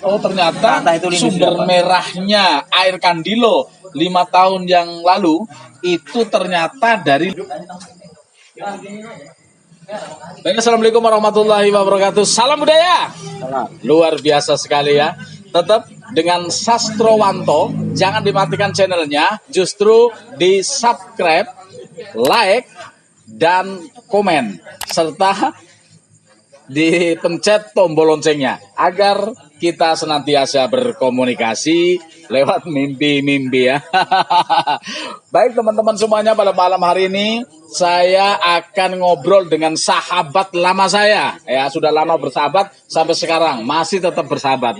Oh ternyata itu lindung sumber siapa? merahnya air Kandilo 5 tahun yang lalu itu ternyata dari. Baik, assalamualaikum warahmatullahi wabarakatuh. Salam budaya. Luar biasa sekali ya. Tetap dengan Sastrowanto. Jangan dimatikan channelnya. Justru di subscribe, like, dan komen. Serta dipencet tombol loncengnya agar kita senantiasa berkomunikasi lewat mimpi-mimpi ya. Baik teman-teman semuanya, pada malam hari ini saya akan ngobrol dengan sahabat lama saya. Ya, sudah lama bersahabat sampai sekarang masih tetap bersahabat.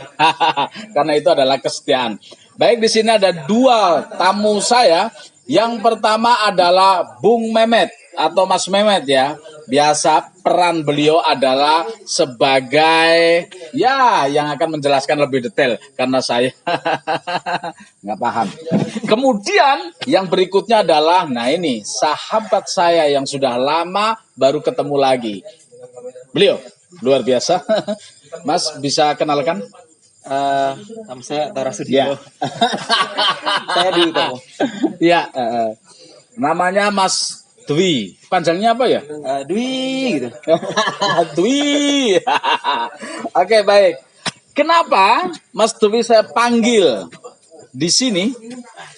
Karena itu adalah kesetiaan. Baik, di sini ada dua tamu saya. Yang pertama adalah Bung Mehmet atau Mas Mehmet ya. Biasa peran beliau adalah sebagai ya yang akan menjelaskan lebih detail karena saya nggak paham. Kemudian yang berikutnya adalah nah ini sahabat saya yang sudah lama baru ketemu lagi. Beliau luar biasa. Mas bisa kenalkan? Nama saya Tara Sudio. Ya. Saya di kamu. Ya, namanya Mas Dwi. Panjangnya apa ya? Dwi gitu. Dwi. Oke, baik. Kenapa Mas Dwi saya panggil di sini?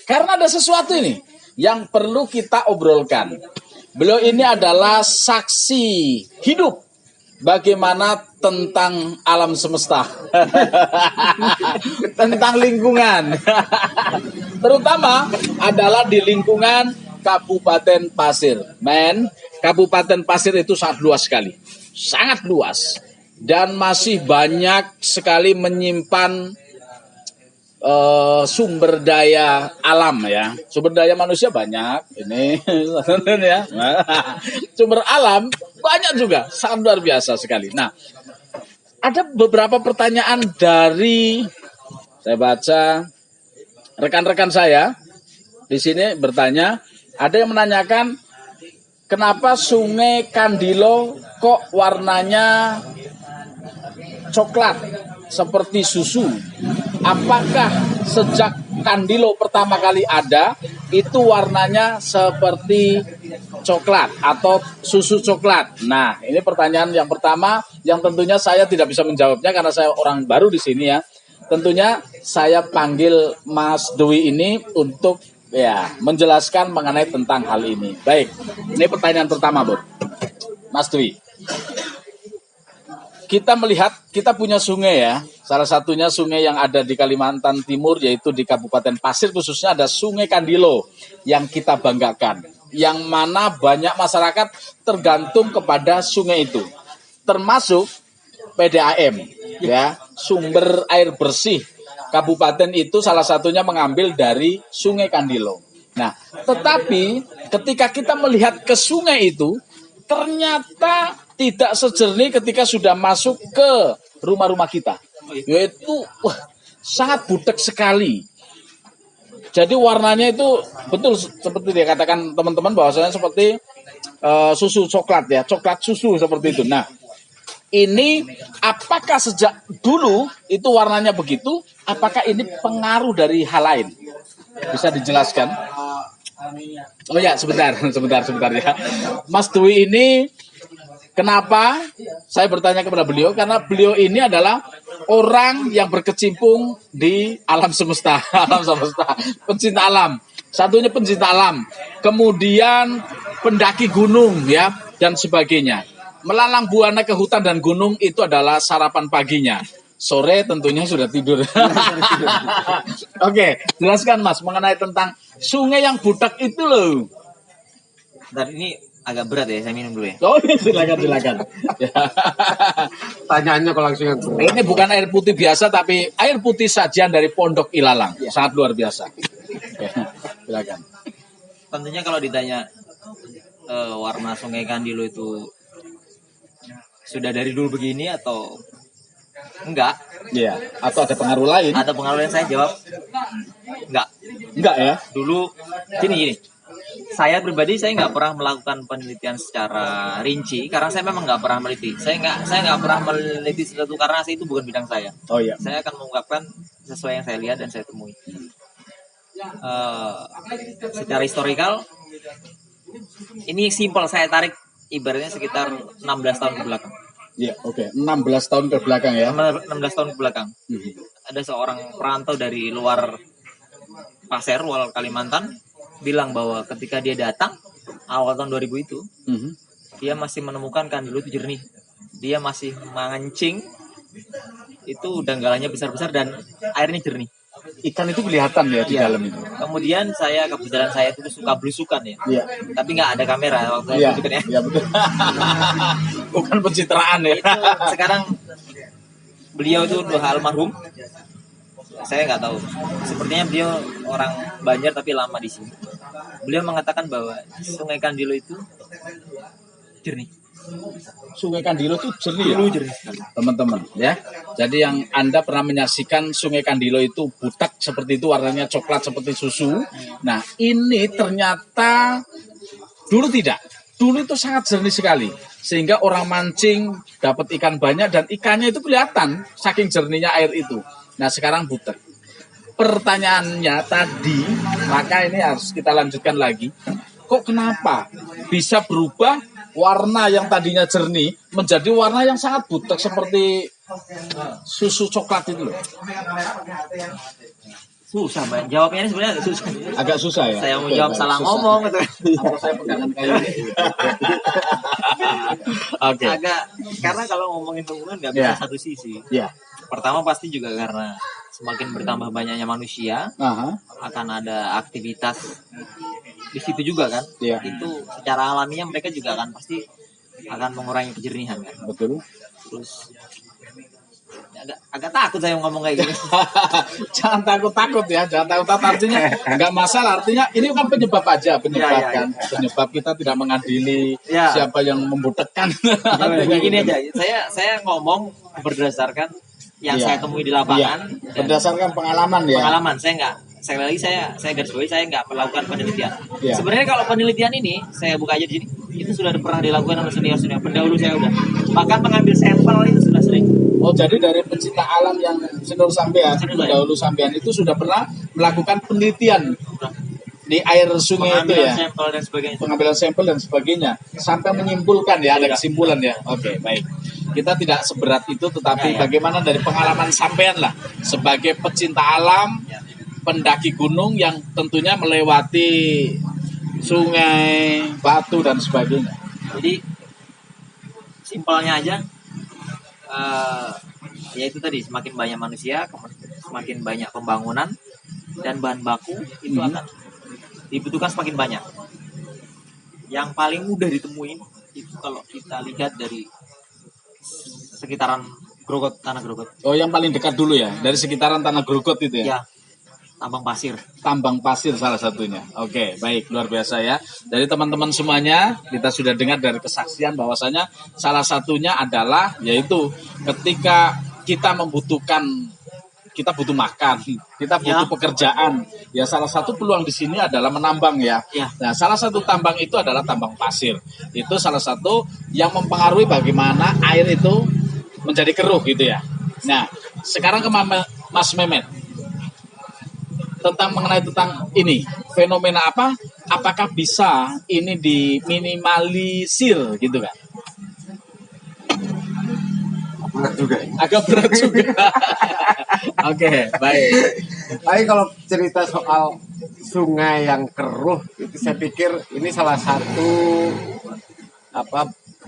Karena ada sesuatu ini yang perlu kita obrolkan. Beliau ini adalah saksi hidup bagaimana tentang alam semesta. Tentang lingkungan. Terutama adalah di lingkungan Kabupaten Pasir. Kabupaten Pasir itu sangat luas sekali. Sangat luas. Dan masih banyak sekali menyimpan sumber daya alam ya. Sumber daya manusia banyak. Ini ya. Sumber alam banyak juga. Sangat luar biasa sekali. Nah, ada beberapa pertanyaan dari saya baca rekan-rekan saya di sini bertanya. Ada yang menanyakan kenapa Sungai Kandilo kok warnanya coklat seperti susu? Apakah sejak Kandilo pertama kali ada itu warnanya seperti coklat atau susu coklat? Nah, ini pertanyaan yang pertama yang tentunya saya tidak bisa menjawabnya karena saya orang baru di sini ya. Tentunya saya panggil Mas Dwi ini untuk ya menjelaskan mengenai tentang hal ini. Baik, ini pertanyaan pertama, Bu. Mas Dwi. Kita melihat kita punya sungai ya. Salah satunya sungai yang ada di Kalimantan Timur yaitu di Kabupaten Pasir khususnya ada Sungai Kandilo yang kita banggakan. Yang mana banyak masyarakat tergantung kepada sungai itu. Termasuk PDAM ya, sumber air bersih kabupaten itu salah satunya mengambil dari Sungai Kandilo. Nah, tetapi ketika kita melihat ke sungai itu ternyata tidak sejernih ketika sudah masuk ke rumah-rumah kita. Yaitu sangat butek sekali. Jadi warnanya itu betul seperti dia katakan teman-teman bahwasanya seperti susu coklat ya, coklat susu seperti itu. Nah, ini apakah sejak dulu itu warnanya begitu? Apakah ini pengaruh dari hal lain? Bisa dijelaskan? Oh ya, sebentar ya. Mas Dwi ini kenapa saya bertanya kepada beliau? Karena beliau ini adalah orang yang berkecimpung di alam semesta, pencinta alam. Satunya pencinta alam, kemudian pendaki gunung ya dan sebagainya. Melalang buana ke hutan dan gunung itu adalah sarapan paginya. Sore tentunya sudah tidur. Oke, jelaskan Mas mengenai tentang sungai yang budak itu loh. Bentar, ini agak berat ya, saya minum dulu ya. Oh, silakan. Ya. Tanyanya kalau langsung yang Ini bukan air putih biasa tapi air putih sajian dari Pondok Ilalang. Sangat luar biasa. Ya, silakan. Tentunya kalau ditanya warna Sungai Kandilo itu sudah dari dulu begini atau enggak? Iya, atau ada pengaruh lain? Atau pengaruh yang saya jawab enggak. Enggak ya? Dulu gini. saya pribadi saya nggak pernah melakukan penelitian secara rinci karena saya memang nggak pernah meneliti. Saya nggak pernah meneliti sesuatu karena itu bukan bidang saya. Oh iya. Saya akan mengungkapkan sesuai yang saya lihat dan saya temui. Secara historikal, ini simpel saya tarik ibaratnya sekitar 16 tahun ke belakang. Iya, oke. 16 tahun ke belakang ya. 16 tahun ke belakang. Ada seorang perantau dari luar Pasir, luar Kalimantan, bilang bahwa ketika dia datang awal tahun 2000 itu, dia masih menemukan kandilo itu jernih. Dia masih mengencing, itu danggalannya besar-besar dan airnya jernih. Ikan itu kelihatan ya di Iya. dalam itu. Kemudian kebetulan saya itu suka belusukan ya. Iya. Tapi nggak ada kamera waktu Iya. belusukan ya. Iya betul. Bukan pencitraan ya. Itu sekarang beliau itu udah almarhum. Saya nggak tahu. Sepertinya beliau orang Banjar tapi lama di sini. Beliau mengatakan bahwa Sungai Kandilo itu jernih. Sungai Kandilo itu jernih ya, Jernih sekali. teman-teman ya. Jadi yang Anda pernah menyaksikan Sungai Kandilo itu butak seperti itu, warnanya coklat seperti susu. Nah, ini ternyata dulu tidak. Dulu itu sangat jernih sekali. Sehingga orang mancing dapat ikan banyak dan ikannya itu kelihatan saking jernihnya air itu. Nah, sekarang butek. Pertanyaannya tadi, maka ini harus kita lanjutkan lagi. Kok kenapa bisa berubah warna yang tadinya jernih menjadi warna yang sangat butek seperti susu coklat itu loh? Susah, Mbak. Jawabnya ini sebenarnya agak susah. Agak susah ya? Saya mau Oke, jawab baik, salah susah. ngomong gitu. Atau saya pegangan kayak ini. Oke. Agak karena kalau ngomongin lingkungan nggak bisa Ya. satu sisi. Ya. Pertama pasti juga karena semakin bertambah banyaknya manusia Aha. akan ada aktivitas di situ juga kan. Iya. Itu secara alamiah mereka juga akan pasti akan mengurangi kejernihan kan. Betul. Terus agak takut saya ngomong kayak gini. Jangan takut-takut ya, jangan takut-takut, artinya nggak masalah, artinya ini kan penyebab aja, penyebab Ya, ya, kan, penyebab kita tidak mengadili Ya. siapa yang membutekkan. Kayak gini aja. Saya ngomong berdasarkan yang Iya. saya temui di lapangan. Iya. Dan Berdasarkan pengalaman ya. pengalaman saya garis bawahi saya nggak melakukan penelitian. Iya. Sebenarnya kalau penelitian ini saya buka aja di sini itu sudah pernah dilakukan oleh senior pendahulu saya udah. Bahkan mengambil sampel itu sudah sering. Oh, jadi dari pecinta alam yang senior sampean, Senior saya. pendahulu sampean itu sudah pernah melakukan penelitian di air sungai itu Pengambilan ya. sampel dan sebagainya. Pengambilan sampel dan sebagainya sampai menyimpulkan ya, ada Iya. kesimpulan ya. Oke, baik. Kita tidak seberat itu, tetapi Ya, ya. bagaimana dari pengalaman sampean lah sebagai pecinta alam, Ya. pendaki gunung yang tentunya melewati sungai, batu dan sebagainya. Jadi simpelnya aja, ya itu tadi semakin banyak manusia, semakin banyak pembangunan dan bahan baku itu akan dibutuhkan semakin banyak. Yang paling mudah ditemuin itu kalau kita lihat dari sekitaran Grogot, tanah Grogot, Oh, yang paling dekat dulu ya, dari sekitaran Tanah Grogot itu ya. ya tambang pasir. Tambang pasir salah satunya. Oke, baik, luar biasa ya. Dari teman-teman semuanya, kita sudah dengar dari kesaksian bahwasanya salah satunya adalah yaitu ketika kita butuh makan, kita butuh Ya. pekerjaan. Ya, salah satu peluang di sini adalah menambang ya. Ya. Nah, salah satu tambang itu adalah tambang pasir. Itu salah satu yang mempengaruhi bagaimana air itu menjadi keruh gitu ya. Nah, sekarang ke Mas Mehmet. Mengenai ini fenomena apa? Apakah bisa ini diminimalisir gitu kan? Berat juga ya. Agak berat juga. Oke, baik. Tapi kalau cerita soal sungai yang keruh itu saya pikir ini salah satu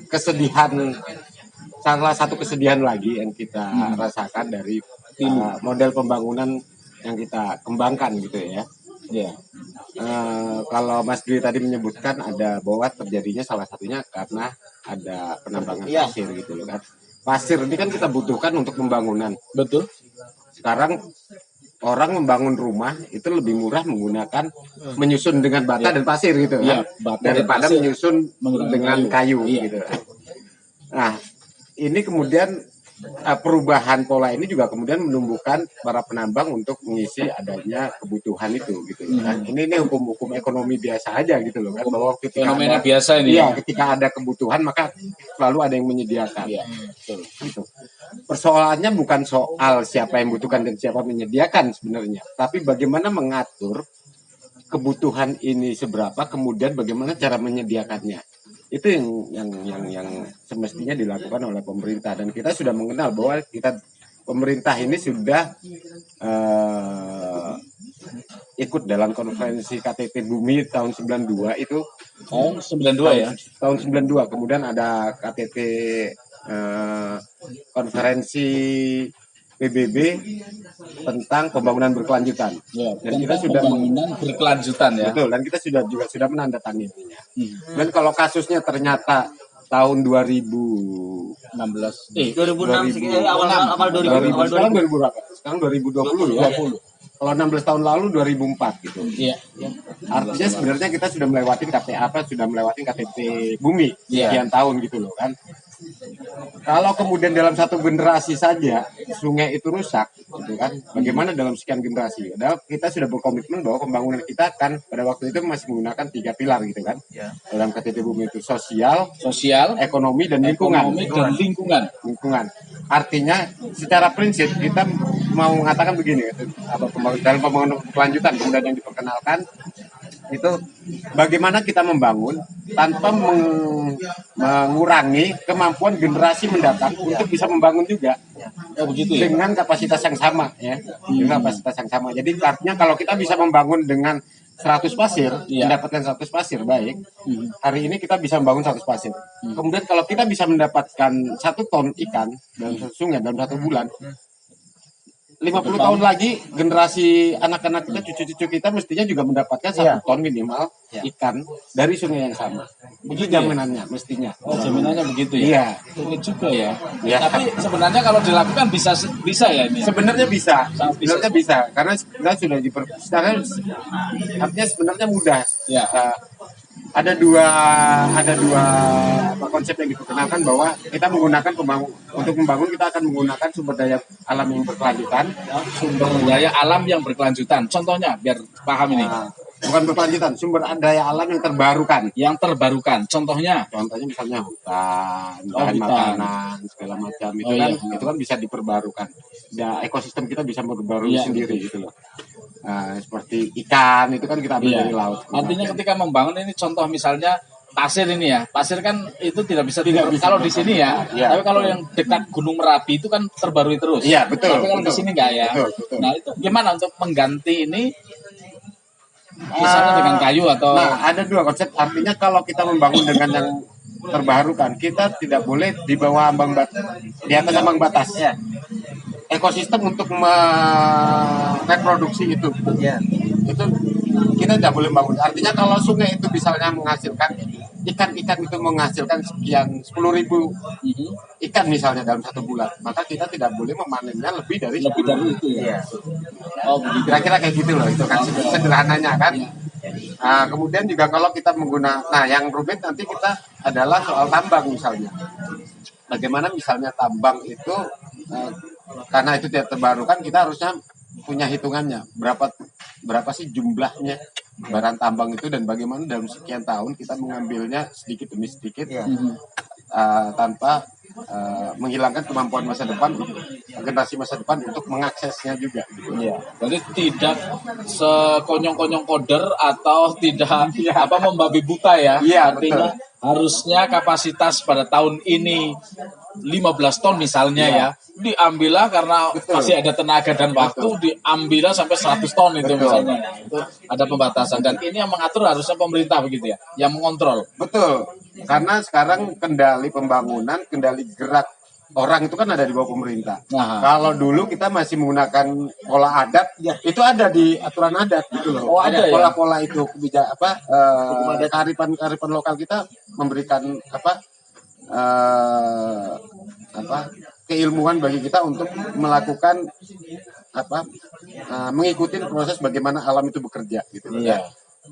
kesedihan lagi yang kita rasakan dari model pembangunan yang kita kembangkan gitu ya. Ya. Kalau Mas Dwi tadi menyebutkan ada bahwa terjadinya salah satunya karena ada penambangan Iya. pasir gitu loh kan. Pasir ini kan kita butuhkan untuk pembangunan. Betul. Sekarang orang membangun rumah itu lebih murah menggunakan menyusun dengan bata dan pasir gitu Iya, kan, bata dan daripada pasir menyusun menggunakan dengan kayu. kayu Iya. gitu. Nah, ini kemudian perubahan pola ini juga kemudian menumbuhkan para penambang untuk mengisi adanya kebutuhan itu gitu. Nah, ini hukum-hukum ekonomi biasa aja gitu loh kan, bahwa ketika Fenomena ada, biasa ini. iya, ketika ada kebutuhan maka selalu ada yang menyediakan. Iya, Gitu. Persoalannya bukan soal siapa yang membutuhkan dan siapa menyediakan sebenarnya, tapi bagaimana mengatur kebutuhan ini seberapa, kemudian bagaimana cara menyediakannya. Itu yang semestinya dilakukan oleh pemerintah, dan kita sudah mengenal bahwa pemerintah ini sudah ikut dalam konferensi KTT Bumi tahun 92 itu. Tahun 92 ya. Tahun 92, kemudian ada KTT konferensi PBB tentang pembangunan berkelanjutan. Ya, Dan kita sudah pembangunan berkelanjutan ya. Betul, dan kita sudah menandatanganinya. Dan kalau kasusnya ternyata tahun 2016, 2006 awal 2000 sekarang 2000 berapa? Sekarang 2020 ya. 20. Kalau 16 tahun lalu 2004 gitu. Iya. Artinya sebenarnya kita sudah melewati KTP Bumi sekian tahun gitu loh kan. Kalau kemudian dalam satu generasi saja sungai itu rusak, gitu kan? Bagaimana dalam sekian generasi? Padahal kita sudah berkomitmen bahwa pembangunan kita kan pada waktu itu masih menggunakan 3 pilar, gitu kan? Ya. Dalam KTT Bumi itu sosial, ekonomi, dan lingkungan. Lingkungan. Artinya secara prinsip kita mau mengatakan begini, dalam pembangunan kelanjutan kemudian yang diperkenalkan itu bagaimana kita membangun tanpa mengurangi kemampuan generasi mendatang untuk bisa membangun juga. Begitu ya? Dengan kapasitas yang sama ya. Dengan kapasitas yang sama. Jadi artinya kalau kita bisa membangun dengan 100 pasir, mendapatkan 100 pasir baik. Hari ini kita bisa membangun 100 pasir. Kemudian kalau kita bisa mendapatkan 1 ton ikan dalam sungai dalam 1 bulan, 50 tahun lagi generasi anak-anak kita, cucu-cucu kita mestinya juga mendapatkan 1 ton minimal ikan dari sungai yang sama. Begitu jaminannya mestinya. Oh, jaminannya begitu ya. Iya. Ini juga ya. Tapi sebenarnya kalau dilakukan bisa ya ini. Sebenarnya bisa. Karena kita sudah artinya sebenarnya mudah. Ya. Ada dua konsep yang diperkenalkan bahwa kita menggunakan untuk membangun kita akan menggunakan sumber daya alam yang berkelanjutan. Sumber daya alam yang berkelanjutan. Contohnya biar paham ini. Bukan berkelanjutan, sumber daya alam yang terbarukan. Yang terbarukan. Contohnya misalnya hutan, bahan makanan segala macam itu kan bisa diperbarukan. Ya, ekosistem kita bisa berbaru sendiri gitu loh. Seperti ikan itu kan kita ambil dari laut. Artinya ketika membangun ini contoh misalnya pasir ini ya. Pasir kan itu tidak bisa kalau di sini ya. Tapi kalau yang dekat Gunung Merapi itu kan terbarui terus. Iya, betul. Tapi kalau di sini enggak ya. Betul. Nah, itu gimana untuk mengganti ini? Misalnya dengan kayu atau ada 2 konsep. Artinya kalau kita membangun dengan yang terbarukan, kita tidak boleh di bawah di atas ambang batas. Ekosistem untuk mereproduksi itu. Itu kita tidak boleh bangun. Artinya kalau sungai itu misalnya menghasilkan ikan-ikan itu menghasilkan sekian 10.000 ikan misalnya dalam 1 bulan, maka kita tidak boleh memanennya lebih dari itu ya. Kira-kira kayak gitu loh, itu kan sederhananya kan. Kemudian juga kalau kita menggunakan, yang rumit nanti kita adalah soal tambang misalnya. Bagaimana misalnya tambang itu karena itu tidak terbarukan, kita harusnya punya hitungannya berapa sih jumlahnya barang tambang itu, dan bagaimana dalam sekian tahun kita mengambilnya sedikit demi sedikit tanpa menghilangkan kemampuan generasi masa depan untuk mengaksesnya juga. Jadi tidak sekonyong-konyong koder atau tidak membabi buta ya. Artinya betul. Harusnya kapasitas pada tahun ini 15 ton misalnya ya, diambillah karena masih ada tenaga dan waktu, diambillah sampai 100 ton itu misalnya. Itu ada pembatasan, dan ini yang mengatur harusnya pemerintah begitu ya, yang mengontrol. Betul. Karena sekarang kendali pembangunan, kendali gerak orang itu kan ada di bawah pemerintah. Kalau dulu kita masih menggunakan pola adat, itu ada di aturan adat gitu loh. Ada pola-pola itu kearifan lokal kita memberikan keilmuan bagi kita untuk melakukan mengikuti proses bagaimana alam itu bekerja gitu.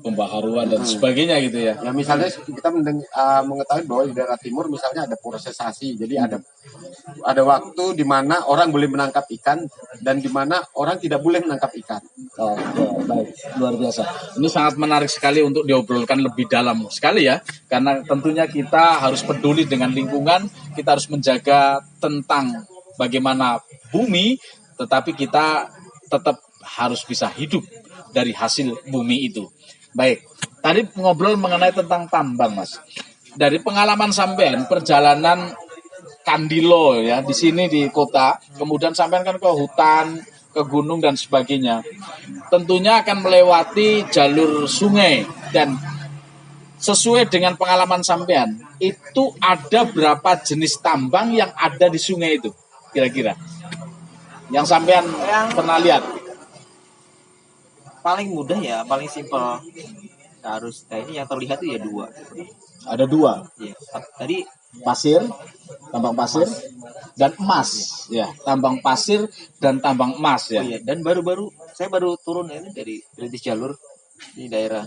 pembaharuan dan sebagainya gitu ya. Ya misalnya kita mengetahui bahwa di daerah timur misalnya ada prosesasi, jadi ada waktu di mana orang boleh menangkap ikan dan di mana orang tidak boleh menangkap ikan. Oh, baik, luar biasa. Ini sangat menarik sekali untuk diobrolkan lebih dalam sekali ya, karena tentunya kita harus peduli dengan lingkungan, kita harus menjaga tentang bagaimana bumi, tetapi kita tetap harus bisa hidup dari hasil bumi itu. Baik, tadi ngobrol mengenai tentang tambang, Mas. Dari pengalaman sampean perjalanan Kandilo ya di sini di kota, kemudian sampean kan ke hutan, ke gunung dan sebagainya. Tentunya akan melewati jalur sungai dan sesuai dengan pengalaman sampean, itu ada berapa jenis tambang yang ada di sungai itu kira-kira? Yang sampean pernah lihat? Paling mudah ya, paling simpel. Harus kayak ini yang terlihat itu ya 2. Ada 2. Ya, tadi Pasir, tambang pasir dan emas. Ya, tambang pasir dan tambang emas ya. oh iya, dan saya baru turun ini dari Rintis Jalur di daerah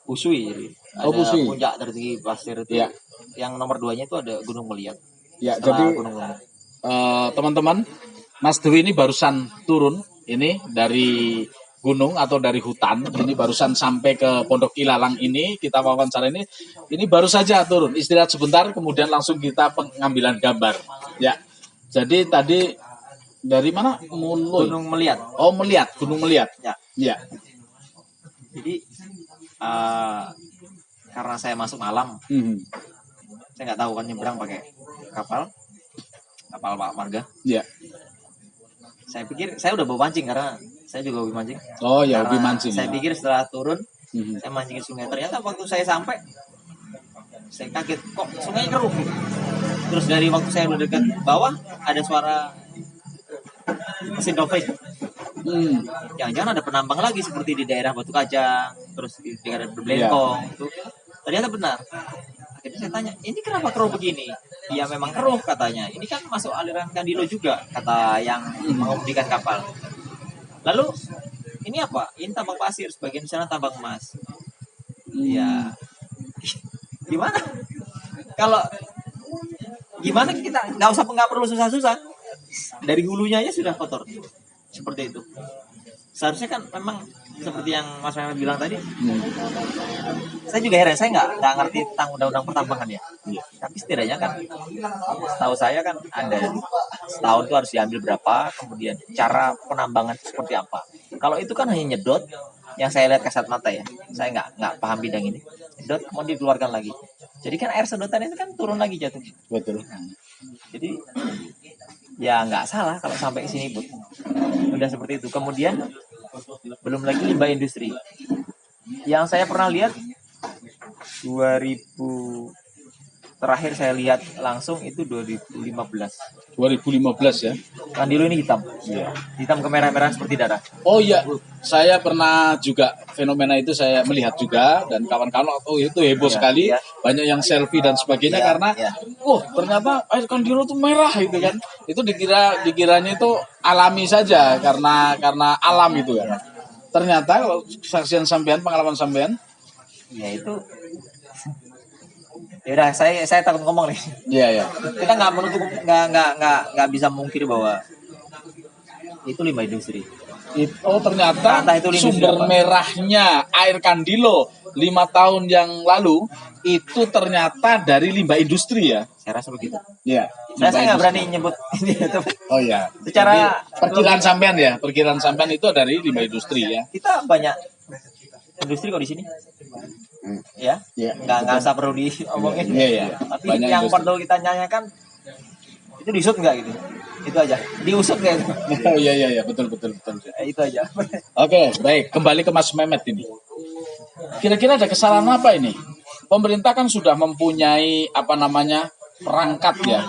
Pusui, jadi Oh, ada Pusui. puncak tertinggi pasir itu. Ya. Yang nomor 2-nya itu ada Gunung Meliat. Ya, Setelah jadi Gunung Meliat. teman-teman, Mas Dewi ini barusan turun ini dari gunung atau dari hutan, ini barusan sampai ke Pondok Ilalang ini, kita wawancara ini baru saja turun, istirahat sebentar, kemudian langsung kita pengambilan gambar. Ya, jadi tadi dari mana? Mului. Gunung Meliat. Oh, Meliat, Gunung Meliat. Ya. Ya. Jadi karena saya masuk malam, saya nggak tahu kan nyebrang pakai kapal Pak Marga. Ya. Saya pikir saya udah bawa pancing karena saya juga hobi mancing. Oh ya, hobi Karena mancing. Saya Ya. pikir setelah turun, saya mancing ke sungai. Ternyata waktu saya sampai, saya kaget kok sungai keruh. Terus dari waktu saya udah dekat bawah, ada suara mesin dolphin. Jangan-jangan ada penambang lagi seperti di daerah Batu Kajang, terus di daerah Berbelengkong. Itu ternyata benar. Jadi saya tanya, ini kenapa keruh begini? Ya memang keruh katanya. Ini kan masuk aliran Kandilo juga, kata yang mengemudikan kapal. Lalu ini apa? Ini tambang pasir, sebagian sana tambang emas. Ya, gimana? Kalau gimana kita nggak perlu susah-susah. Dari hulunya aja sudah kotor. Seperti itu. Seharusnya kan memang seperti yang Mas Mehmet bilang tadi. Saya juga heran, saya nggak ngerti tentang undang-undang pertambangan ya. Tapi setidaknya kan, setahu saya kan ada setahun itu harus diambil berapa, kemudian cara penambangan seperti apa. Kalau itu kan hanya nyedot, yang saya lihat kasat mata ya. Saya nggak paham bidang ini. Nyedot kemudian dikeluarkan lagi. Jadi kan air sedotan itu kan turun lagi jatuh. Betul. Jadi ya nggak salah kalau sampai ke sini pun udah seperti itu. Kemudian belum lagi limbah industri. Yang saya pernah lihat 2000 terakhir saya lihat langsung itu 2015. 2015 ya. Kandilo ini hitam. Iya. Hitam kemerah-merahan seperti darah. Oh iya, saya pernah juga fenomena itu saya melihat juga dan kawan-kawan itu heboh Iya, sekali, iya. banyak yang selfie dan sebagainya Iya, karena iya. ternyata air Kandilo itu merah gitu kan. Itu dikiranya itu alami saja karena alam gitu kan. Ternyata kalau kesaksian sampean, pengalaman sampean, Ya itu. Ya udah saya takut ngomong nih. iya ya. Kita nggak bisa mungkir bahwa itu limbah industri. Ternyata Entah itu industri sumber apa. merahnya air Kandilo 5 tahun yang lalu itu ternyata dari limbah industri ya. Saya rasa begitu. Iya. Saya nggak berani nyebut ini itu. Oh ya. Secara Perkiraan sampean itu dari limbah industri ya. kita banyak industri kok di sini. Ya, Iya. nggak usah perlu diomongin. Iya, iya. Tapi Banyak yang industri. perlu kita nyanyakan itu diusut nggak gitu? Itu aja. Diusut nggak itu? Oh iya betul. Itu aja. Oke, baik. Kembali ke Mas Mehmet ini. Kira-kira ada kesalahan apa ini? Pemerintah kan sudah mempunyai perangkat ya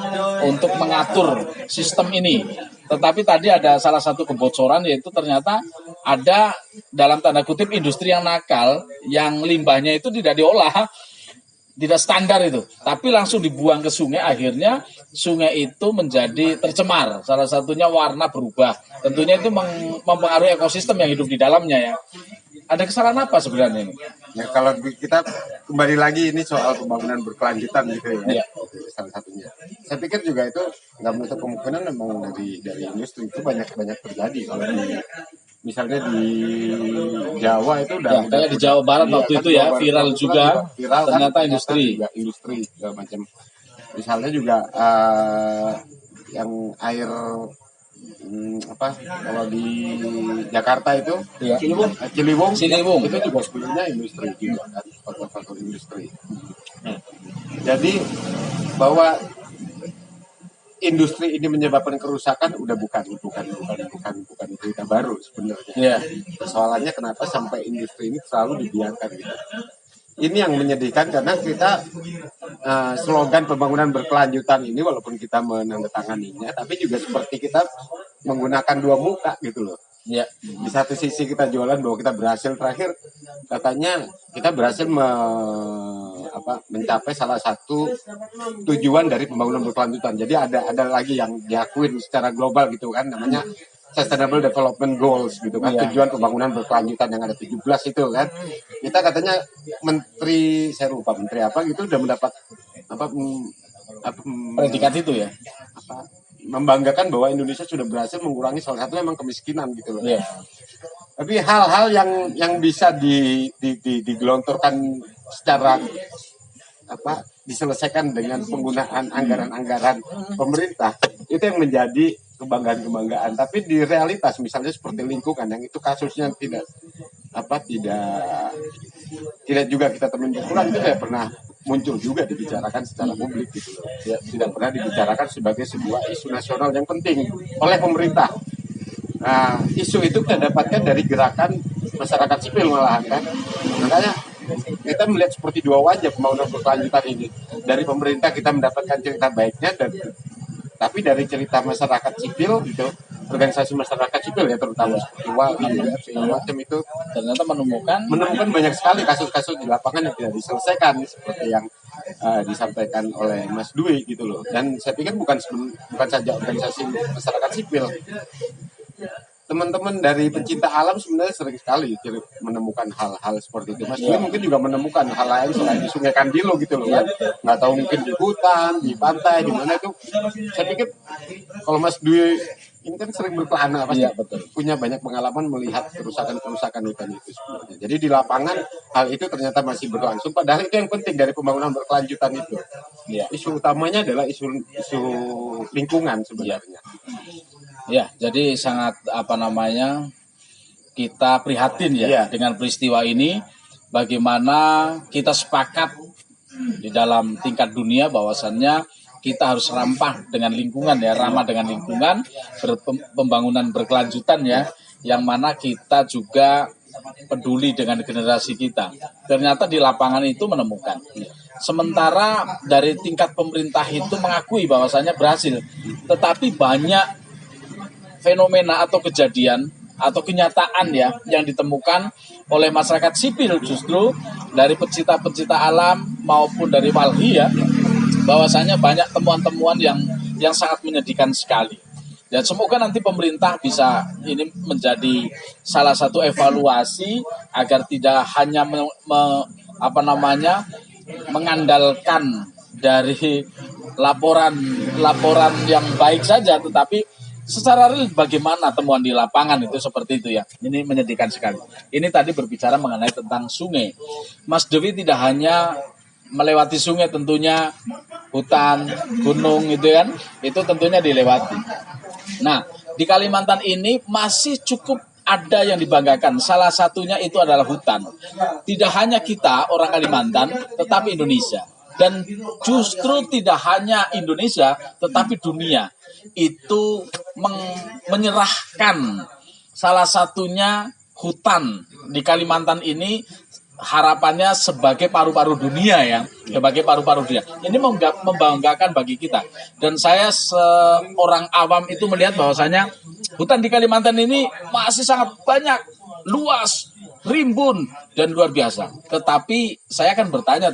untuk mengatur sistem ini. Tetapi tadi ada salah satu kebocoran yaitu ternyata ada dalam tanda kutip industri yang nakal yang limbahnya itu tidak diolah, tidak standar itu, tapi langsung dibuang ke sungai, akhirnya sungai itu menjadi tercemar. Salah satunya warna berubah. Tentunya itu mempengaruhi ekosistem yang hidup di dalamnya ya. Ada kesalahan apa sebenarnya ini? Ya kalau kita kembali lagi ini soal pembangunan berkelanjutan gitu ya, Iya. itu salah satunya. Saya pikir juga itu nggak menutup kemungkinan memang dari industri itu banyak terjadi. Kalau misalnya di Jawa itu udah Ya, kayak di Jawa Barat iya, waktu kan itu ya, Jawa Barat viral waktu itu juga, viral kan, ternyata industri. juga industri segala macam. Misalnya juga yang air apa kalau di Jakarta itu Iya. Ciliwung, Ciliwung. itu juga sebenarnya industri juga kan, faktor-faktor industri. Jadi bahwa industri ini menyebabkan kerusakan udah bukan berita baru sebenarnya. Iya. Persoalannya kenapa sampai industri ini selalu dibiarkan gitu. Ini yang menyedihkan karena kita slogan pembangunan berkelanjutan ini walaupun kita menandatanganinya, tapi juga seperti kita menggunakan dua muka gitu loh. Iya. Di satu sisi kita jualan bahwa kita berhasil, terakhir katanya kita berhasil mencapai salah satu tujuan dari pembangunan berkelanjutan. Jadi ada lagi yang diakuin secara global gitu kan, namanya Sustainable Development Goals gitu kan, Iya. tujuan pembangunan berkelanjutan yang ada 17 itu kan. Kita katanya menteri, saya lupa menteri apa gitu, udah mendapat Predikat itu ya. membanggakan bahwa Indonesia sudah berhasil mengurangi salah satu memang kemiskinan gitu loh. Iya. Tapi hal-hal yang bisa digelontorkan secara diselesaikan dengan penggunaan anggaran-anggaran pemerintah, itu yang menjadi kebanggaan-kebanggaan. Tapi di realitas misalnya seperti lingkungan yang itu kasusnya tidak juga kita temui di Pulang, itu tidak pernah muncul juga dibicarakan secara publik gitu loh. Ya, tidak pernah dibicarakan sebagai sebuah isu nasional yang penting oleh pemerintah. Nah, isu itu kita dapatkan dari gerakan masyarakat sipil malahan kan. Makanya kita melihat seperti dua wajah pembangunan berkelanjutan ini. Dari pemerintah kita mendapatkan cerita baiknya, tapi dari cerita masyarakat sipil gitu, organisasi masyarakat sipil ya terutama seperti WALI, segala macam itu Ternyata menemukan banyak sekali kasus-kasus di lapangan yang tidak diselesaikan seperti yang disampaikan oleh Mas Dwi gitu loh. Dan saya pikir bukan saja organisasi masyarakat sipil, teman-teman dari pencinta alam sebenarnya sering sekali menemukan hal-hal seperti itu. Mas Dwi mungkin juga menemukan hal lain selain di Sungai Kandilo gitu loh kan. Nggak tahu mungkin di hutan, di pantai, di mana itu. Saya pikir kalau Mas Dwi ini kan sering berkelana, pasti punya banyak pengalaman melihat kerusakan-kerusakan hutan itu sebenarnya. Jadi di lapangan hal itu ternyata masih berlangsung. Padahal itu yang penting dari pembangunan berkelanjutan itu. Iya. Isu utamanya adalah isu lingkungan sebenarnya. Ya, jadi sangat kita prihatin ya dengan peristiwa ini. Bagaimana kita sepakat di dalam tingkat dunia bahwasannya kita harus ramah dengan lingkungan ya, ramah dengan lingkungan, pembangunan berkelanjutan ya, yang mana kita juga peduli dengan generasi kita. Ternyata di lapangan itu menemukan. Sementara dari tingkat pemerintah itu mengakui bahwasannya berhasil, tetapi banyak fenomena atau kejadian atau kenyataan ya yang ditemukan oleh masyarakat sipil justru dari pecinta-pecinta alam maupun dari walhi ya, bahwasanya banyak temuan-temuan yang sangat menyedihkan sekali. Dan semoga nanti pemerintah bisa ini menjadi salah satu evaluasi agar tidak hanya mengandalkan dari laporan yang baik saja, tetapi secara real bagaimana temuan di lapangan itu seperti itu ya. Ini menyedihkan sekali. Ini tadi berbicara mengenai tentang sungai. Mas Dewi tidak hanya melewati sungai, tentunya hutan, gunung gitu kan, itu tentunya dilewati. Nah, di Kalimantan ini masih cukup ada yang dibanggakan. Salah satunya itu adalah hutan. Tidak hanya kita orang Kalimantan, tetapi Indonesia. Dan justru tidak hanya Indonesia, tetapi dunia itu menyerahkan salah satunya hutan di Kalimantan ini, harapannya sebagai paru-paru dunia ya, sebagai paru-paru dunia. Ini membanggakan bagi kita. Dan saya seorang awam itu melihat bahwasanya hutan di Kalimantan ini masih sangat banyak, luas, rimbun dan luar biasa. Tetapi saya akan bertanya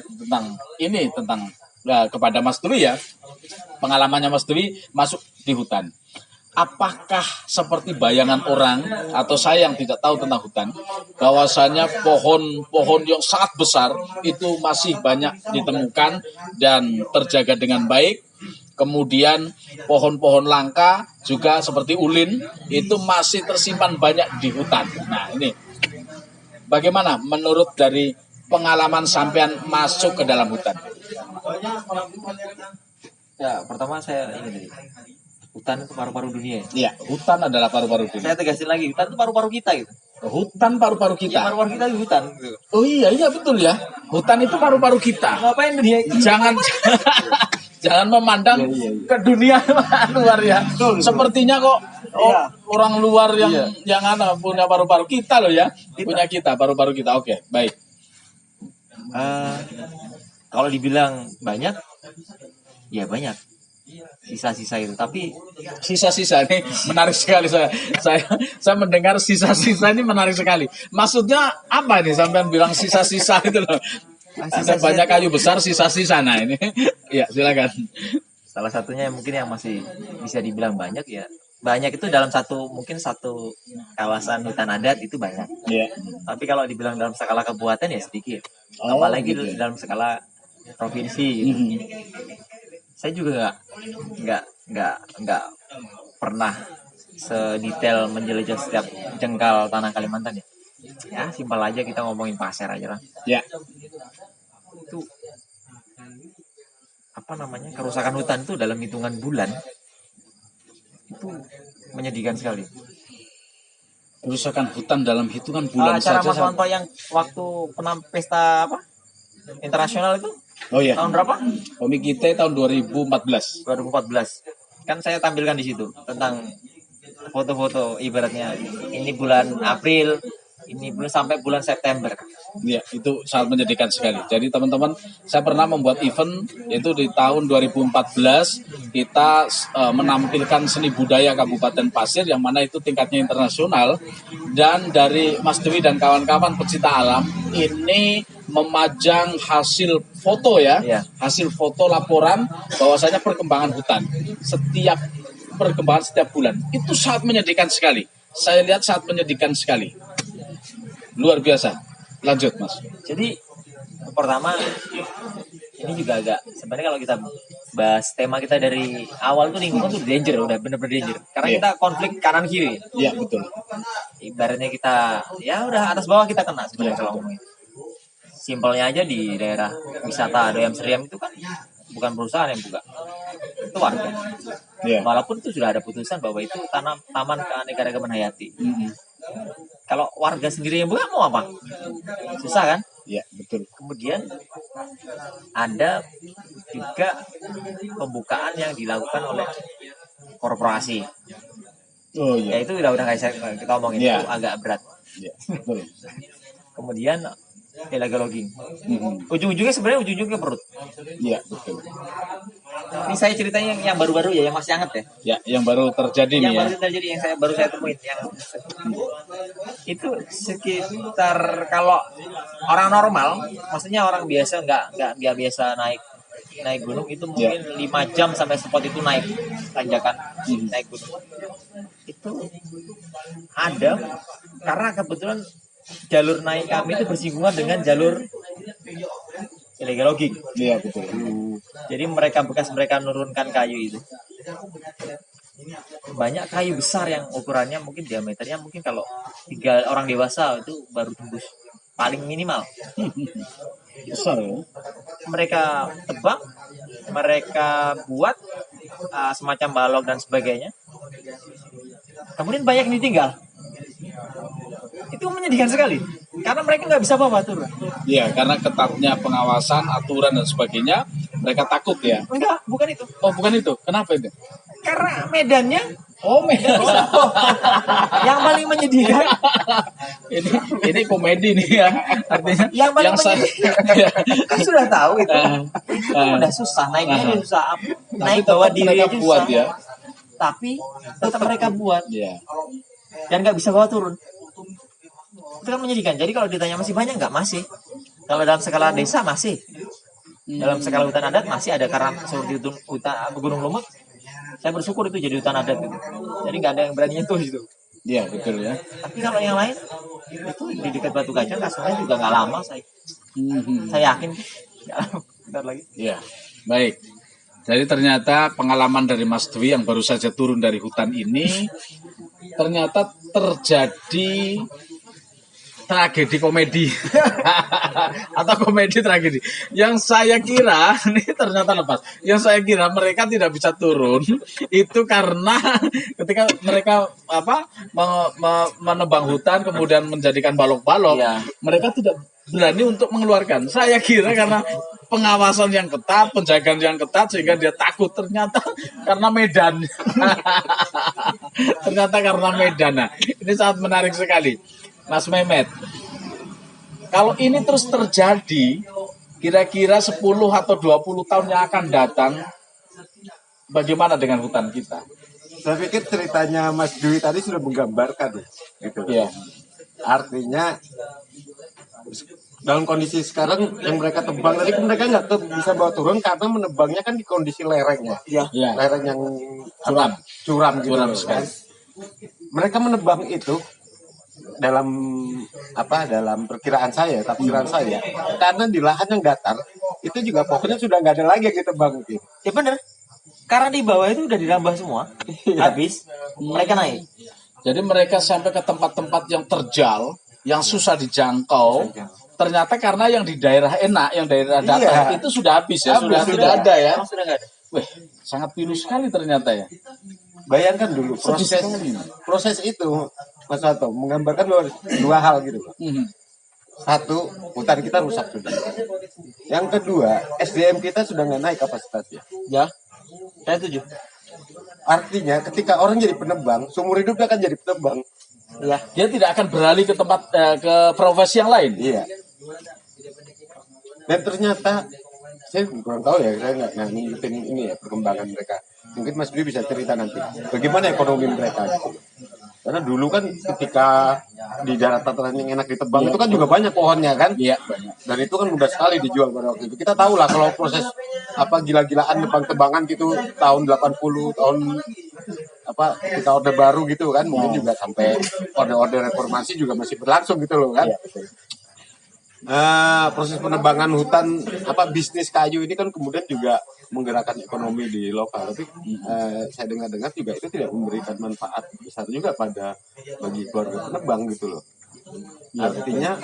kepada Mas Dwi ya, pengalamannya Mas Dwi masuk di hutan. apakah seperti bayangan orang atau saya yang tidak tahu tentang hutan, bahwasanya pohon-pohon yang sangat besar itu masih banyak ditemukan dan terjaga dengan baik. Kemudian pohon-pohon langka juga seperti ulin itu masih tersimpan banyak di hutan. Nah ini bagaimana menurut dari pengalaman sampean masuk ke dalam hutan? Ya, pertama saya ini hutan itu paru-paru dunia. Iya, hutan adalah paru-paru dunia. Saya tegasin lagi, hutan itu paru-paru kita gitu. Hutan paru-paru Ya, kita. paru-paru kita di hutan. Gitu. Oh iya betul ya. Hutan itu paru-paru kita. Ngapain dunia? Jangan jangan memandang ke dunia luar ya. Sepertinya kok orang luar yang punya paru-paru kita loh ya. Punya kita paru-paru kita. Oke, baik. Kalau dibilang banyak, ya banyak. Sisa-sisa itu, tapi Sisa-sisa ini menarik sekali saya mendengar sisa-sisa ini menarik sekali. Maksudnya apa nih sampean bilang sisa-sisa itu loh? Ada banyak kayu besar sisa-sisa. Nah ini ya silakan. salah satunya mungkin yang masih bisa dibilang banyak ya. Banyak itu dalam mungkin satu kawasan hutan adat itu banyak. Iya. Tapi kalau dibilang dalam skala kabupaten ya sedikit. Oh, Apalagi gitu ya. dalam skala provinsi. Gitu. Saya juga nggak pernah sedetail menjelajah setiap jengkal tanah Kalimantan ya. Ya simpel aja kita ngomongin pasir aja lah. Ya. Itu kerusakan hutan itu dalam hitungan bulan itu menyedihkan sekali. Kerusakan hutan dalam hitungan bulan Acara saja. Mas Wanto yang waktu pesta internasional itu Oh iya. tahun berapa? Komik kita tahun 2014. 2014. Kan saya tampilkan di situ tentang foto-foto ibaratnya ini bulan April, ini belum sampai bulan September. Ya, itu sangat menyedihkan sekali. Jadi teman-teman, saya pernah membuat event yaitu di tahun 2014 kita menampilkan seni budaya Kabupaten Pasir yang mana itu tingkatnya internasional, dan dari Mas Dewi dan kawan-kawan pecinta alam ini memajang hasil foto ya, hasil foto laporan bahwasanya perkembangan hutan setiap bulan itu sangat menyedihkan sekali. Saya lihat sangat menyedihkan sekali. Luar biasa. Lanjut, Mas. Jadi pertama ini juga agak sebenarnya kalau kita bahas tema kita dari awal tuh lingkungan tuh danger, udah bener-bener danger. Karena kita konflik kanan kiri. Iya, betul. Ibaratnya kita ya udah atas bawah kita kena sebenarnya kalau ngomongin. Simpelnya aja di daerah wisata Doyam Seriam itu kan bukan perusahaan yang buka, itu warga. Yeah. Walaupun itu sudah ada putusan bahwa itu taman keanekaragaman hayati. Kalau warga sendiri yang buka mau apa? Susah kan? Iya, betul. Kemudian ada juga pembukaan yang dilakukan oleh korporasi. Oh Ya iya. itu udah kayak kita omongin itu agak berat. Iya, betul. Kemudian illegal logging. Ujung-ujungnya ke perut. Iya, betul. Ini saya ceritanya yang baru-baru ya, yang masih hangat ya. Ya, yang baru terjadi nih Yang ya. baru terjadi yang baru saya temuin yang itu sekitar kalau orang normal, maksudnya orang biasa nggak biasa naik gunung itu mungkin 5 jam sampai spot itu naik tanjakan naik gunung. Itu ada karena kebetulan jalur naik kami itu bersinggungan dengan jalur illegal logging. Iya, betul. Jadi mereka nurunkan kayu itu. Banyak kayu besar yang ukurannya mungkin diameternya mungkin kalau 3 orang dewasa itu baru tembus paling minimal. Besar ya. Mereka tebang, mereka buat semacam balok dan sebagainya. Kemudian banyak yang ditinggal. Itu menyedihkan sekali karena mereka nggak bisa bawa turun. Iya, karena ketatnya pengawasan, aturan dan sebagainya, mereka takut ya. Enggak, bukan itu. Oh, bukan itu. Kenapa itu? Karena medannya Oh, yang paling menyedihkan. ini komedi nih ya. Artinya Yang paling kan sudah tahu itu. Itu udah susah naiknya susah. Naik bawa diri aja buat susah. ya. Tapi tetap mereka buat Iya. dan nggak bisa bawa turun. Itu kan menyedihkan. Jadi kalau ditanya masih banyak nggak, masih. Kalau dalam skala desa masih. Dalam skala hutan adat masih ada karena seperti hutan Gunung Lumut saya bersyukur itu jadi hutan adat gitu. Jadi nggak ada yang berani itu gitu. Iya, betul ya. Tapi kalau yang lain itu di dekat Batu Kaca kasarnya juga nggak lama saya yakin nggak lama, bentar lagi. Iya, baik. Jadi ternyata pengalaman dari Mas Dwi yang baru saja turun dari hutan ini ternyata terjadi tragedi komedi atau komedi tragedi. Yang saya kira ini ternyata lepas. Yang saya kira mereka tidak bisa turun itu karena ketika mereka menebang hutan kemudian menjadikan balok-balok, Iya. mereka tidak berani untuk mengeluarkan. Saya kira karena pengawasan yang ketat, penjagaan yang ketat sehingga dia takut. Ternyata karena medan. Ternyata karena medan. Nah, ini sangat menarik sekali. Mas Mehmet, kalau ini terus terjadi, kira-kira 10 atau 20 tahun yang akan datang, bagaimana dengan hutan kita? Saya pikir ceritanya Mas Dwi tadi sudah menggambarkan gitu. Iya. Artinya dalam kondisi sekarang yang mereka tebang tadi mereka nggak bisa bawa turun karena menebangnya kan di kondisi lerengnya. Iya. Iya. Lereng yang Curam. curam gitu. Curam loh, sekali. kan. Mereka menebang itu dalam perkiraan saya, tafsiran saya, karena di lahan yang datar itu juga pokoknya sudah nggak ada lagi yang ditebang gitu. Ya bener. Karena di bawah itu udah dirambah semua. Habis mereka naik. Jadi mereka sampai ke tempat-tempat yang terjal, yang susah dijangkau. Ternyata karena yang di daerah enak, yang daerah datar Iya. itu sudah habis ya, Habis, sudah sudah. tidak ada ya. Emang sudah nggak ada. Wih, sangat pilu sekali ternyata ya. Bayangkan dulu Sedih sekali. proses itu, Mas Wato, menggambarkan dua hal gitu loh. Satu, hutan kita rusak sudah. Yang kedua, SDM kita sudah nggak naik kapasitasnya. Ya. Saya setuju. Artinya ketika orang jadi penebang, seumur hidup dia akan jadi penebang. Ya. Dia tidak akan beralih ke tempat ke profesi yang lain. Iya. Dan ternyata saya kurang tahu ya, saya nggak ngikutin ini ya perkembangan mereka. Mungkin Mas Dwi bisa cerita nanti bagaimana ekonomi mereka. Gitu. Karena dulu kan ketika di daerah dataran yang enak ditebang itu kan juga banyak pohonnya kan. Iya, banyak. Dan itu kan mudah sekali dijual pada waktu itu. Kita tahu lah kalau proses gila-gilaan tebang-tebangan gitu tahun 80 tahun kita orde baru gitu kan mungkin juga sampai orde reformasi juga masih berlangsung gitu loh kan. Proses penebangan hutan bisnis kayu ini kan kemudian juga menggerakkan ekonomi di lokal, tapi saya dengar juga itu tidak memberikan manfaat besar juga bagi keluarga penebang gitu loh. Artinya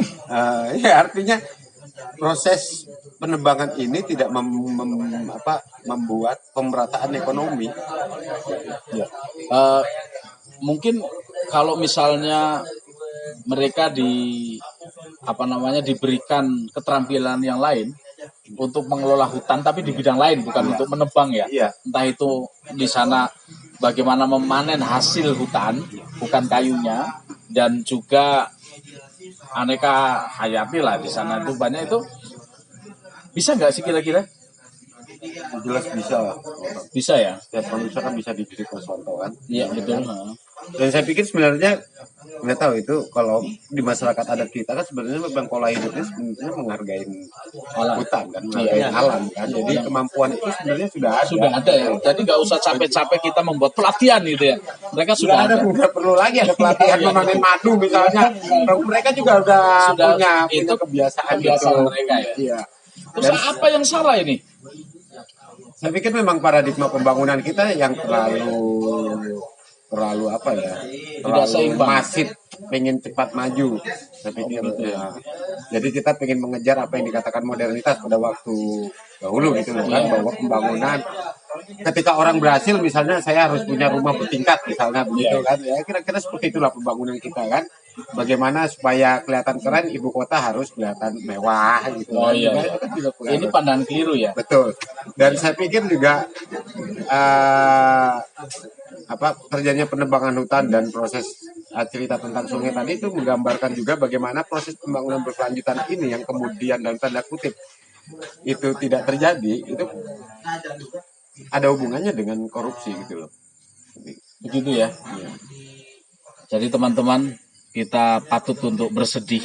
proses penebangan ini tidak membuat pemerataan ekonomi. Mungkin kalau misalnya mereka diberikan keterampilan yang lain untuk mengelola hutan tapi di bidang lain bukan untuk menebang ya. Iya. Entah itu di sana bagaimana memanen hasil hutan bukan kayunya dan juga aneka hayati lah di sana itu banyak itu bisa nggak sih kira-kira? Jelas bisa lah. Bisa ya? Setiap manusia kan bisa dididik Waswanto kan. Iya betul. Dan saya pikir sebenarnya nggak tahu itu kalau di masyarakat adat kita kan sebenarnya memang pola hidupnya sebenarnya menghargai hutan kan, menghargai alam kan. Jadi kemampuan itu sebenarnya sudah ada ya. Jadi nggak usah capek-capek kita membuat pelatihan gitu ya. Mereka sudah ada. Nggak perlu lagi ada pelatihan memanen madu misalnya. Mereka juga udah punya kebiasaan mereka ya. Iya. Terus apa yang salah ini? Saya pikir memang paradigma pembangunan kita yang terlalu masif, pengen cepat maju. Saya pikir ya. Jadi kita pengen mengejar apa yang dikatakan modernitas pada waktu dahulu gitu loh kan, bahwa pembangunan ketika orang berhasil misalnya saya harus punya rumah bertingkat misalnya begitu kan, ya kira-kira seperti itulah pembangunan kita kan. Bagaimana supaya kelihatan keren, ibu kota harus kelihatan mewah gitu. Itu kan juga ini pandangan keliru ya. Betul. Dan saya pikir juga terjadinya penebangan hutan dan proses cerita tentang sungai tadi itu menggambarkan juga bagaimana proses pembangunan berkelanjutan ini yang kemudian dalam tanda kutip itu tidak terjadi, itu ada hubungannya dengan korupsi gitu loh. Begitu ya. Jadi teman-teman, kita patut untuk bersedih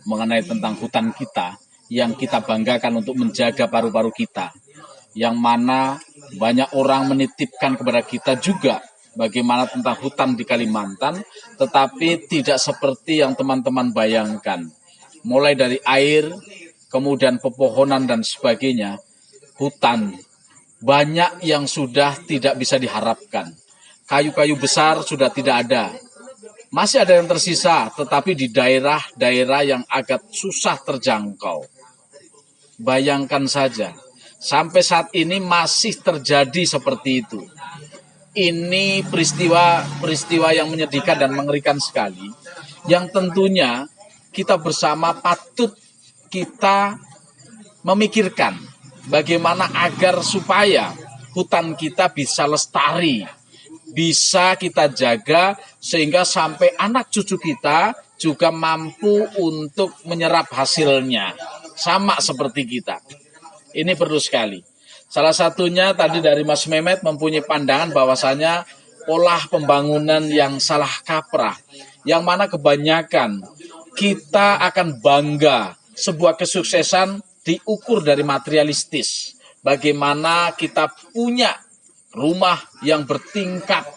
mengenai tentang hutan kita yang kita banggakan untuk menjaga paru-paru kita, yang mana Banyak orang menitipkan kepada kita juga bagaimana tentang hutan di Kalimantan, tetapi tidak seperti yang teman-teman bayangkan. Mulai dari air, kemudian pepohonan dan sebagainya, hutan banyak yang sudah tidak bisa diharapkan. Kayu-kayu besar sudah tidak ada. Masih ada yang tersisa, tetapi di daerah-daerah yang agak susah terjangkau. Bayangkan saja, sampai saat ini masih terjadi seperti itu. Ini peristiwa yang menyedihkan dan mengerikan sekali, yang tentunya kita bersama patut kita memikirkan bagaimana agar supaya hutan kita bisa lestari, bisa kita jaga sehingga sampai anak cucu kita juga mampu untuk menyerap hasilnya, sama seperti kita. Ini perlu sekali. Salah satunya tadi dari Mas Mehmet mempunyai pandangan bahwasanya pola pembangunan yang salah kaprah, yang mana kebanyakan kita akan bangga sebuah kesuksesan diukur dari materialistis. Bagaimana kita punya rumah yang bertingkat,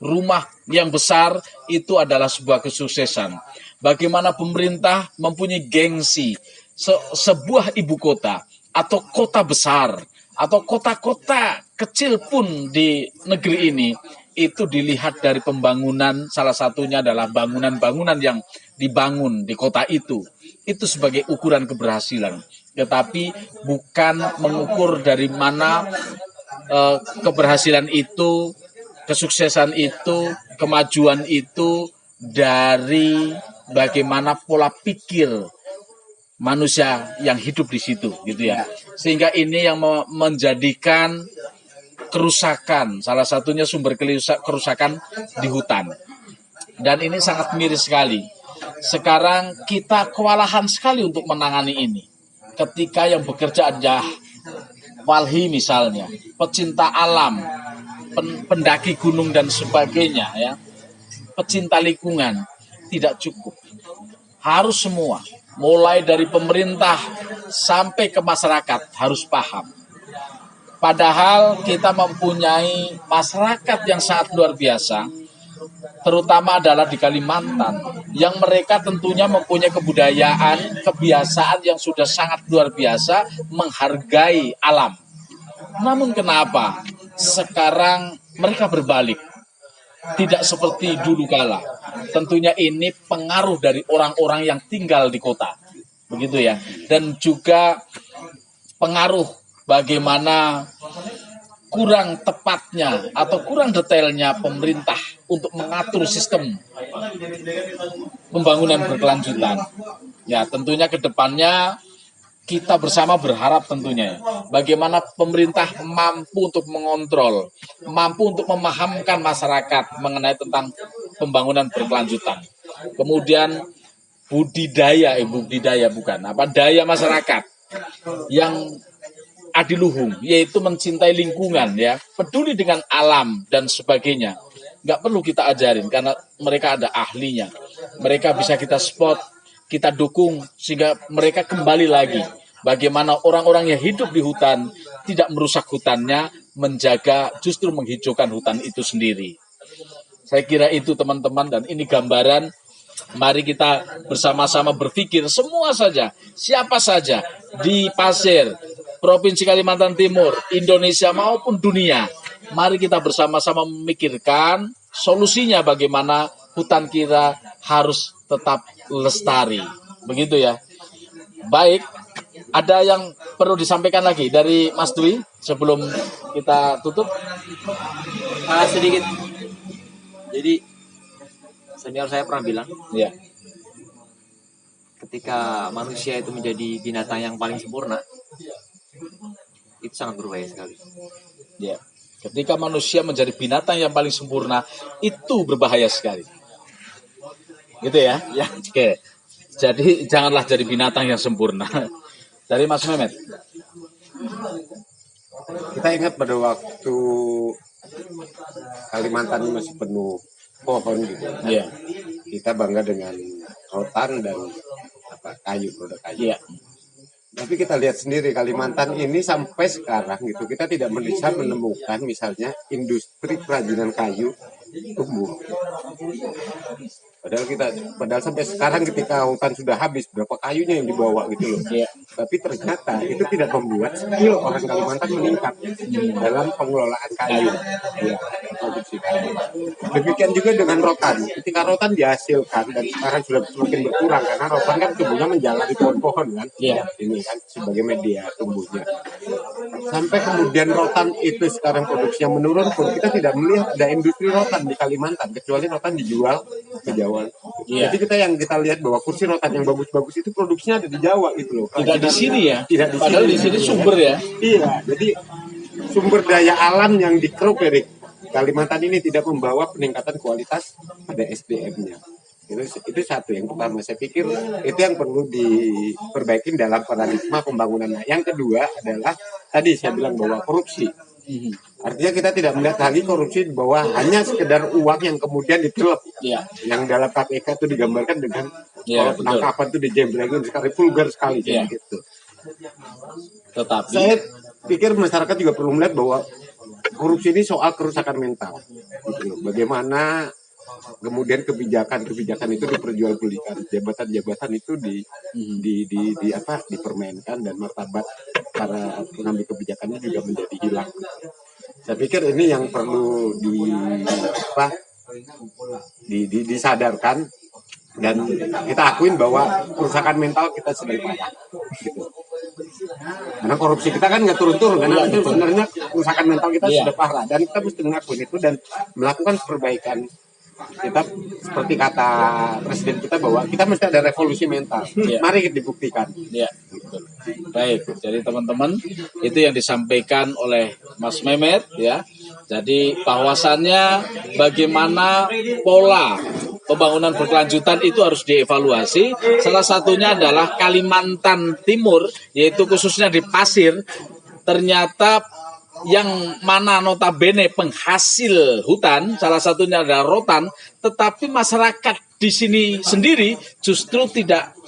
rumah yang besar, itu adalah sebuah kesuksesan. Bagaimana pemerintah mempunyai gengsi sebuah ibu kota atau kota besar atau kota-kota kecil pun di negeri ini, itu dilihat dari pembangunan, salah satunya adalah bangunan-bangunan yang dibangun di kota itu sebagai ukuran keberhasilan. Tetapi bukan mengukur dari mana keberhasilan itu, kesuksesan itu, kemajuan itu dari bagaimana pola pikir manusia yang hidup di situ, gitu ya. Sehingga ini yang menjadikan kerusakan, salah satunya sumber kerusakan di hutan. Dan ini sangat miris sekali. Sekarang kita kewalahan sekali untuk menangani ini. Ketika yang bekerja adalah walhi misalnya, pecinta alam, pendaki gunung dan sebagainya, ya, pecinta lingkungan, tidak cukup. Harus semua, mulai dari pemerintah sampai ke masyarakat harus paham. Padahal kita mempunyai masyarakat yang sangat luar biasa, terutama adalah di Kalimantan, yang mereka tentunya mempunyai kebudayaan, kebiasaan yang sudah sangat luar biasa menghargai alam. Namun kenapa sekarang mereka berbalik? Tidak seperti dulu kala. Tentunya ini pengaruh dari orang-orang yang tinggal di kota. Begitu ya. Dan juga pengaruh bagaimana kurang tepatnya atau kurang detailnya pemerintah untuk mengatur sistem pembangunan berkelanjutan. Ya, tentunya ke depannya kita bersama berharap tentunya bagaimana pemerintah mampu untuk mengontrol, mampu untuk memahamkan masyarakat mengenai tentang pembangunan berkelanjutan. Kemudian budidaya masyarakat yang adiluhung, yaitu mencintai lingkungan, ya, peduli dengan alam dan sebagainya. Nggak perlu kita ajarin karena mereka ada ahlinya. Mereka bisa kita spot, kita dukung sehingga mereka kembali lagi. Bagaimana orang-orang yang hidup di hutan tidak merusak hutannya, menjaga, justru menghijaukan hutan itu sendiri. Saya kira itu teman-teman, dan ini gambaran. Mari kita bersama-sama berpikir semua saja, siapa saja di Pasir, Provinsi Kalimantan Timur, Indonesia maupun dunia. Mari kita bersama-sama memikirkan solusinya bagaimana hutan kita harus tetap lestari. Begitu ya. Baik, ada yang perlu disampaikan lagi dari Mas Dwi sebelum kita tutup? Sedikit. Jadi senior saya pernah bilang, Ya. ketika manusia itu menjadi binatang yang paling sempurna, itu sangat berbahaya sekali. Ya. Ketika manusia menjadi binatang yang paling sempurna, itu berbahaya sekali. Gitu ya? Ya. Oke. Jadi janganlah jadi binatang yang sempurna. Dari Mas Mehmet. Kita ingat pada waktu Kalimantan ini masih penuh pohon gitu. Iya. Kita bangga dengan rotan dan kayu, produk kayu. Iya. Tapi kita lihat sendiri Kalimantan ini sampai sekarang gitu kita tidak bisa menemukan misalnya industri kerajinan kayu tumbuh. Padahal sampai sekarang ketika hutan sudah habis berapa kayunya yang dibawa gitu loh. Iya. Tapi ternyata itu tidak membuat skill orang Kalimantan meningkat dalam pengelolaan kayu. Ya, produksi kayu. Demikian juga dengan rotan. Ketika rotan dihasilkan dan sekarang sudah semakin berkurang karena rotan kan tumbuhnya menjalar di pohon-pohon kan. Iya. Ini kan sebagai media tumbuhnya. Sampai kemudian rotan itu sekarang produksinya menurun pun kita tidak melihat ada industri rotan di Kalimantan kecuali rotan dijual ke Jawa. Iya. Jadi kita lihat bahwa kursi rotan yang bagus-bagus itu produksinya ada di Jawa gitu loh. Tidak di sini ya. Tidak di Padahal sini. di sini sumber ya. Iya, jadi sumber daya alam yang dikeruk dari Kalimantan ini tidak membawa peningkatan kualitas pada SDM-nya. Itu satu yang pertama. Saya pikir itu yang perlu diperbaiki dalam paradigma pembangunan. Yang kedua adalah tadi saya bilang bahwa korupsi. Artinya kita tidak melihat lagi korupsi bahwa hanya sekedar uang yang kemudian ditelep. Iya. Yang dalam KPK itu digambarkan dengan Iya, penangkapan itu dijembrengin sekali vulgar sekali Iya. gitu. Tetapi Saya pikir masyarakat juga perlu melihat bahwa korupsi ini soal kerusakan mental. Gitu loh. Bagaimana kemudian kebijakan itu diperjualbelikan, jabatan-jabatan itu dipermainkan dan martabat para pengambil kebijakannya juga menjadi hilang. Saya pikir ini yang perlu disadarkan dan kita akuin bahwa kerusakan mental kita sedang parah. Gitu. Karena korupsi kita kan nggak turun-turun, karena itu sebenarnya kerusakan mental kita sudah parah dan kita mesti mengakuin itu dan melakukan perbaikan. Kita seperti kata presiden kita bahwa kita mesti ada revolusi mental. Mari kita dibuktikan. ya, betul. Baik. Jadi teman-teman itu yang disampaikan oleh Mas Mehmet ya. Jadi bahwasannya bagaimana pola pembangunan berkelanjutan itu harus dievaluasi. Salah satunya adalah Kalimantan Timur, yaitu khususnya di Pasir. Ternyata yang mana notabene penghasil hutan, salah satunya adalah rotan, tetapi masyarakat di sini sendiri justru tidak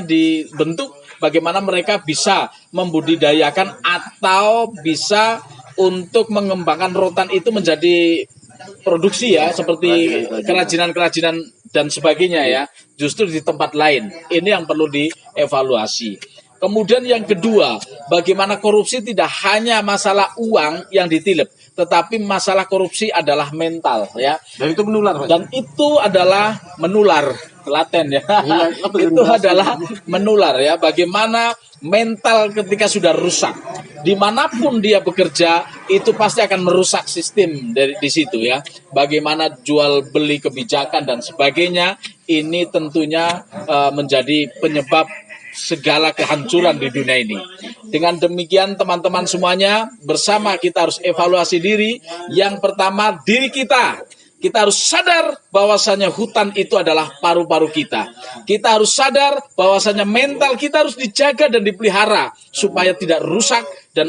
dibentuk bagaimana mereka bisa membudidayakan atau bisa untuk mengembangkan rotan itu menjadi produksi ya, seperti kerajinan-kerajinan dan sebagainya ya, justru di tempat lain. Ini yang perlu dievaluasi. Kemudian yang kedua, bagaimana korupsi tidak hanya masalah uang yang ditilep, tetapi masalah korupsi adalah mental ya. Dan itu menular, Pak. Dan itu adalah menular, laten ya. Itu adalah menular ya. Bagaimana mental ketika sudah rusak, dimanapun dia bekerja itu pasti akan merusak sistem dari di situ ya. Bagaimana jual beli kebijakan dan sebagainya, ini tentunya menjadi penyebab segala kehancuran di dunia ini. Dengan demikian teman-teman semuanya, bersama kita harus evaluasi diri. Yang pertama, diri kita. Kita harus sadar bahwasanya hutan itu adalah paru-paru kita. Kita harus sadar bahwasanya mental kita harus dijaga dan dipelihara supaya tidak rusak dan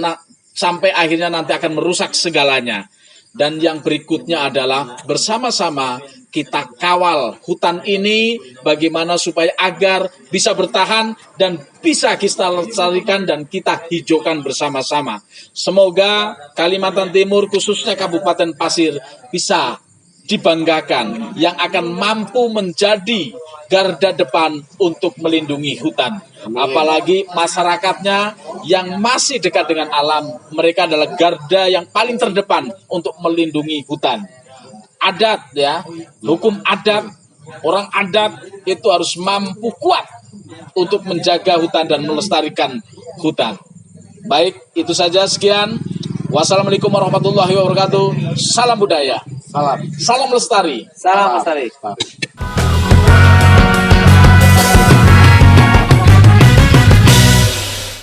sampai akhirnya nanti akan merusak segalanya. Dan yang berikutnya adalah bersama-sama kita kawal hutan ini bagaimana supaya agar bisa bertahan dan bisa kita lestarikan dan kita hijaukan bersama-sama. Semoga Kalimantan Timur khususnya Kabupaten Pasir bisa dibanggakan yang akan mampu menjadi garda depan untuk melindungi hutan. Apalagi masyarakatnya yang masih dekat dengan alam, mereka adalah garda yang paling terdepan untuk melindungi hutan. Adat ya, hukum adat, orang adat itu harus mampu kuat untuk menjaga hutan dan melestarikan hutan. Baik, itu saja sekian. Wassalamualaikum warahmatullahi wabarakatuh. Salam budaya. Salam. Salam lestari. Salam lestari.